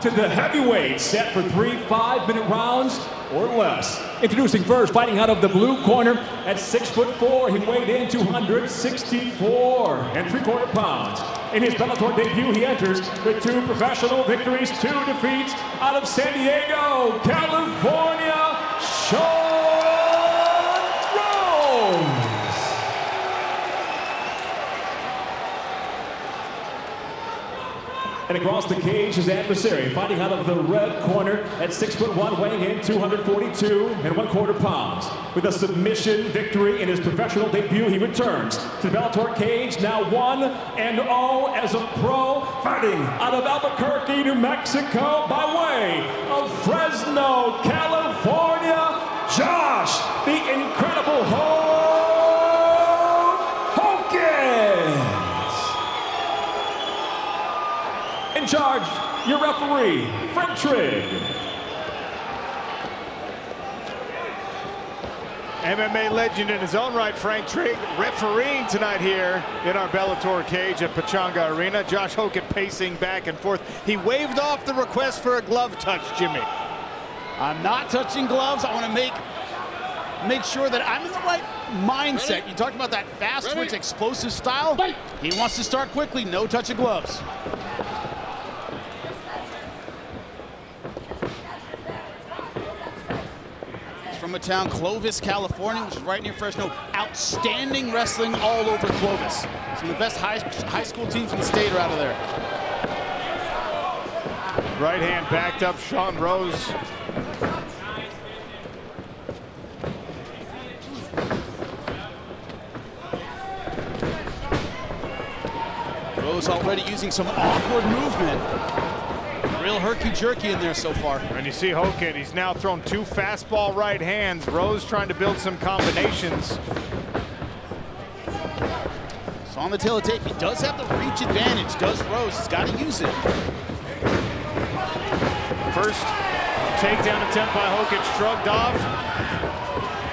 To the heavyweight, set for 3 5-minute rounds or less. Introducing first, fighting out of the blue corner at 6'4", he weighed in 264 3/4 pounds. In his Bellator debut, he enters with 2 professional victories, 2 defeats out of San Diego, California, Shawn Rose. And across the cage, his adversary, fighting out of the red corner at 6'1", weighing in 242 1/4 pounds. With a submission victory in his professional debut, he returns to the Bellator cage, now 1-0 as a pro, fighting out of Albuquerque, New Mexico, by way of Fresno, California, Josh, the incredible Hokit. In charge, your referee, Frank Trigg. MMA legend in his own right, Frank Trigg, refereeing tonight here in our Bellator cage at Pechanga Arena. Josh Hokit pacing back and forth. He waved off the request for a glove touch, Jimmy. I'm not touching gloves. I want to make sure that I'm in the right mindset. Ready? You talked about that fast twitch, explosive style. Fight. He wants to start quickly, no touch of gloves. From a town, Clovis, California, which is right near Fresno. Outstanding wrestling all over Clovis. Some of the best high school teams in the state are out of there. Right hand backed up, Shawn Rose. Rose already using some awkward movement. Real herky-jerky in there so far. And you see Hokit, he's now thrown 2 fastball right hands. Rose trying to build some combinations. So on the tail of tape, he does have the reach advantage, does Rose. He's got to use it. First takedown attempt by Hokit, shrugged off.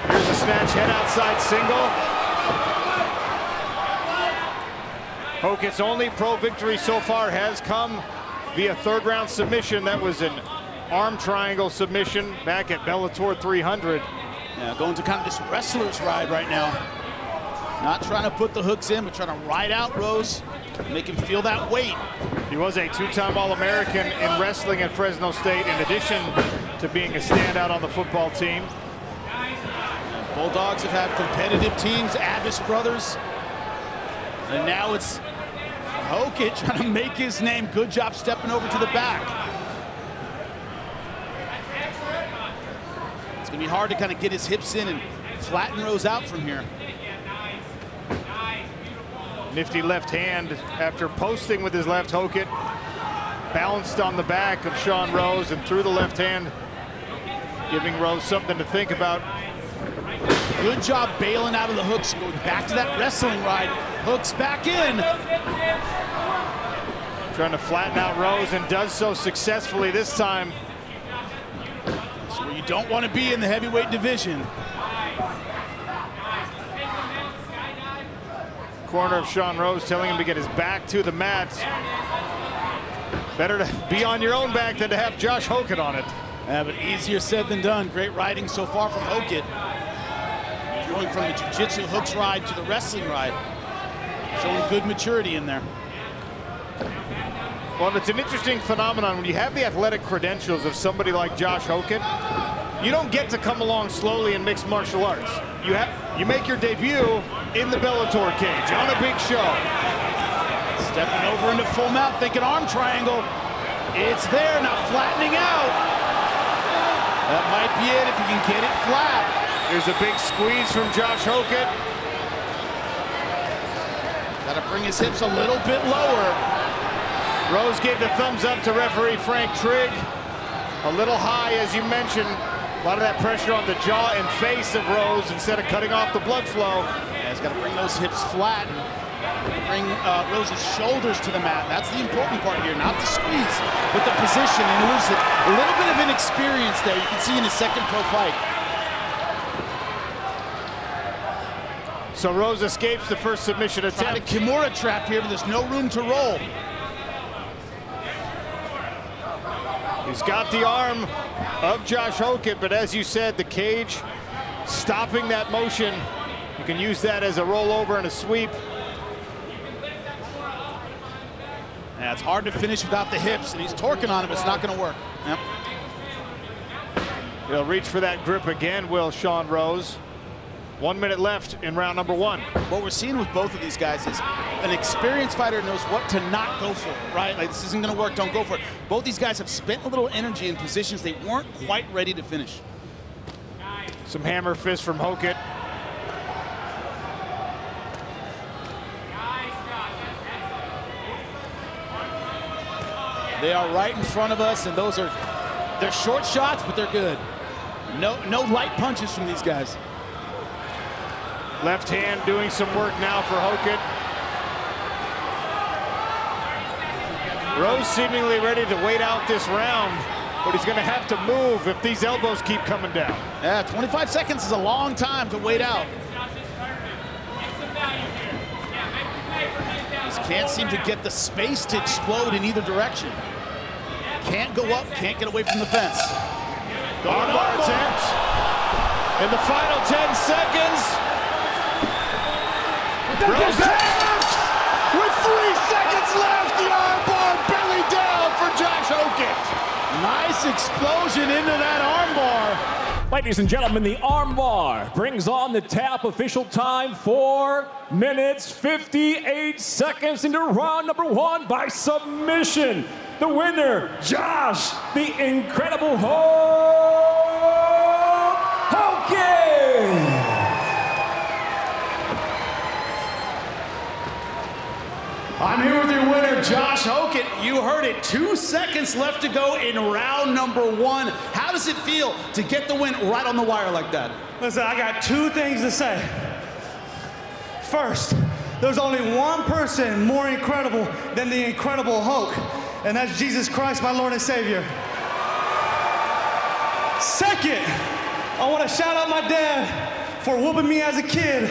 Here's a snatch, head outside single. Hokit's only pro victory so far has come via 3rd round submission. That was an arm triangle submission back at Bellator 300. Yeah, going to kind of this wrestler's ride right now. Not trying to put the hooks in, but trying to ride out Rose, make him feel that weight. He was a 2-time All-American in wrestling at Fresno State, in addition to being a standout on the football team. And Bulldogs have had competitive teams, Abbas brothers. And now it's Hokit trying to make his name. Good job stepping over to the back. It's going to be hard to kind of get his hips in and flatten Rose out from here. Nifty left hand after posting with his left. Hokit bounced on the back of Shawn Rose and threw the left hand, giving Rose something to think about. Good job bailing out of the hooks, going back to that wrestling ride. Hooks back in. Trying to flatten out Rose, and does so successfully this time. That's where you don't want to be in the heavyweight division. Corner of Shawn Rose telling him to get his back to the mat. Better to be on your own back than to have Josh Hokit on it. Yeah, but easier said than done. Great riding so far from Hokit. Going from the Jiu-Jitsu hooks ride to the wrestling ride. Showing good maturity in there. Well, it's an interesting phenomenon when you have the athletic credentials of somebody like Josh Hokit. You don't get to come along slowly in mixed martial arts. You make your debut in the Bellator cage on a big show. Stepping over into full mount, thinking arm triangle. It's there, not flattening out. That might be it if he can get it flat. There's a big squeeze from Josh Hokit. Got to bring his hips a little bit lower. Rose gave the thumbs up to referee Frank Trigg. A little high, as you mentioned. A lot of that pressure on the jaw and face of Rose instead of cutting off the blood flow. Yeah, he's got to bring those hips flat and bring Rose's shoulders to the mat. That's the important part here, not the squeeze, but the position. And he loses a little bit of inexperience there. You can see in his second pro fight. So Rose escapes the first submission attempt. Tried a Kimura trap here, but there's no room to roll. He's got the arm of Josh Hokit, but as you said, the cage stopping that motion. You can use that as a rollover and a sweep. Yeah, it's hard to finish without the hips, and he's torquing on it, but it's not going to work. Yep. He'll reach for that grip again, will Sean Rose. 1 minute left in round number 1. What we're seeing with both of these guys is an experienced fighter knows what to not go for, right? Like, this isn't going to work, don't go for it. Both these guys have spent a little energy in positions they weren't quite ready to finish. Some hammer fists from Hokit. They are right in front of us, and they're short shots, but they're good. No light punches from these guys. Left hand doing some work now for Hokit. Rose seemingly ready to wait out this round, but he's going to have to move if these elbows keep coming down. Yeah, 25 seconds is a long time to wait out. Just can't seem to get the space to explode in either direction. Can't go up, can't get away from the fence. Armbar attempt. In the final 10 seconds. Rose with 3 seconds left. The armbar belly down for Josh Hokit. Nice explosion into that armbar. Ladies and gentlemen, the armbar brings on the tap. Official time, 4 minutes, 58 seconds into round number 1 by submission. The winner, Josh, the Incredible Hokit. I'm here with your winner, Josh Hokit. You heard it, 2 seconds left to go in round number 1. How does it feel to get the win right on the wire like that? Listen, I got 2 things to say. First, there's only one person more incredible than the Incredible Hulk, and that's Jesus Christ, my Lord and Savior. Second, I want to shout out my dad for whooping me as a kid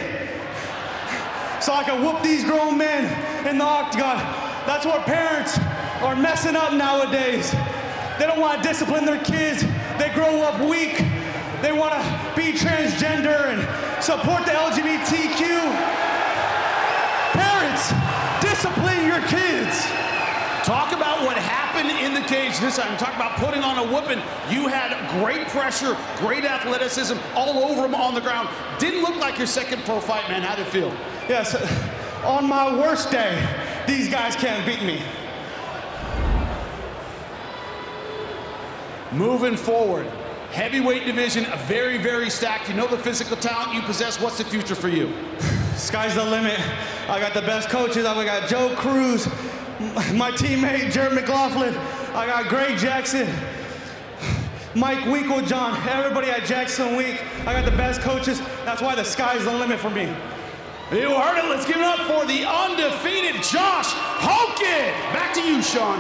so I can whoop these grown men in the octagon. That's where parents are messing up nowadays. They don't want to discipline their kids. They grow up weak. They want to be transgender and support the LGBTQ. Parents, discipline your kids. Talk about what happened in the cage this time. Talk about putting on a whooping. You had great pressure, great athleticism, all over him on the ground. Didn't look like your second pro fight, man. How'd it feel? Yes, on my worst day, these guys can't beat me. Moving forward, heavyweight division, very, very stacked. You know the physical talent you possess. What's the future for you? Sky's the limit. I got the best coaches. I got Joe Cruz, my teammate, Jared McLaughlin. I got Greg Jackson, Mike Winklejohn, everybody at Jackson Week. I got the best coaches. That's why the sky's the limit for me. You heard it. Let's give it up for the undefeated Josh Hokit. Back to you, Sean.